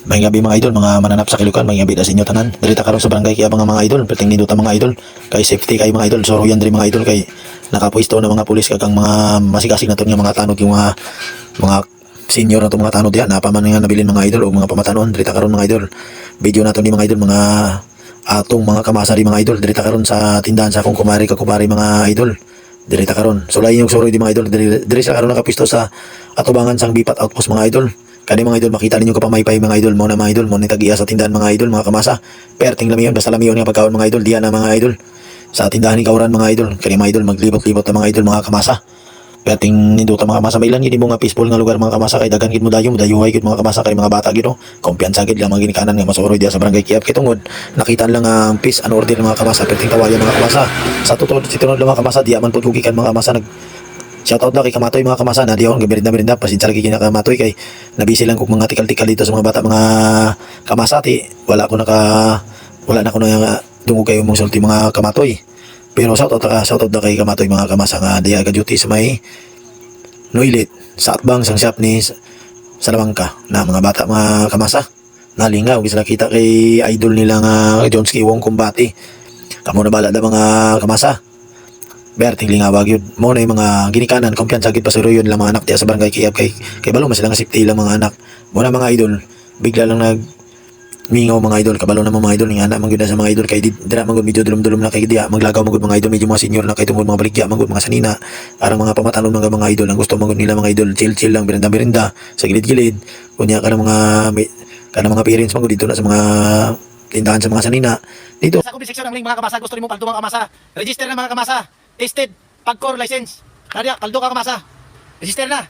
May gabi mga idol, mga mananap sa Kilukan, may gabi na sa inyo tanan. Dirita karon sa barangay kaya mga idol, perting nindot ang mga idol. Kay safety kay mga idol, soro yan diri mga idol kay nakapwesto na mga pulis kag mga masigasig na to nga mga tanod yung mga senior na to mga tanod yan. Napaman nga nabilin mga idol o mga pamatanon. Dirita karon mga idol. Video nato ni mga idol mga atong mga kamasari mga idol. Dirita karon sa tindahan sa akong kumari mga idol. Dirita karon. Sulay yung soro di mga idol. Diri sa karon nakapwesto sa atubangan sang Bipat Outpost mga idol. Kani mga idol, makita ninyo kapamaypay mga idol mo na mga idol mo ni tagiya sa tindahan mga idol, mga kamasa. Perting lamiyon, basta lamiyon nga pagkaon mga idol, diyan na mga idol. Sa tindahan ni Kauran mga idol, kani mga idol maglibot-libot na mga idol mga kamasa. Perting ninduta mga kamasa, mailan gid mo nga peaceful nga lugar mga kamasa kay daghan gid mo dayo, dayuhay gid mga kamasa kay mga bata gid no. Kumpiyansa gid lang mga ginikanan nga masoroy diya sa barangay Kiap kitungod. Nakita lang ang peace and order mga kamasa, perting kawayan mga kamasa. Sa tutod situnod lang mga kamasa, diya man pud hugikan mga kamasa shoutout na kay Kamatoy mga kamasa na di ako gabirinda pasensya lagi kina Kamatoy kay nabisi lang kog mga tikal-tikal dito sa mga bata mga kamasa ti wala na ko na dungog kayo mong sulti mga Kamatoy pero shoutout na kay Kamatoy mga kamasa nga di aga duty sa may Nuilit sa atbang sang shop ni Salamangka na mga bata mga kamasa nalingaw sila kita kay idol nila nga John Skiwong Kumbati kamo na bala da mga kamasa Berting lingawag yun. Mo na yung mga ginikanan, kumpiyansa gid pasuro yun lang mga anak diya sa barangay Kiap kay balo man sila nga safety lang mga anak. Mo na mga idol, bigla lang mingaw mga idol, kabalo na mga idol nga na man gyud sa mga idol kay dira man gyud medyo dulom-dulom na kay diya maglagaw man gyud mga idol medyo mga senior na kay tungod mga baligya man gyud mga sanina. Arang mga pamatalon mga idol, ang gusto man gyud nila mga idol, chill lang birinda sa gilid-gilid. Kunya kana mga parents man gyud dito na sa mga tindahan sa mga sanina. Dito sa comment section ng link mga kamasa, gusto nimo paldo mga kamasa, register na mga kamasa. Tested, pagcore license. Kaya, kaldo ka kamasa. Register na.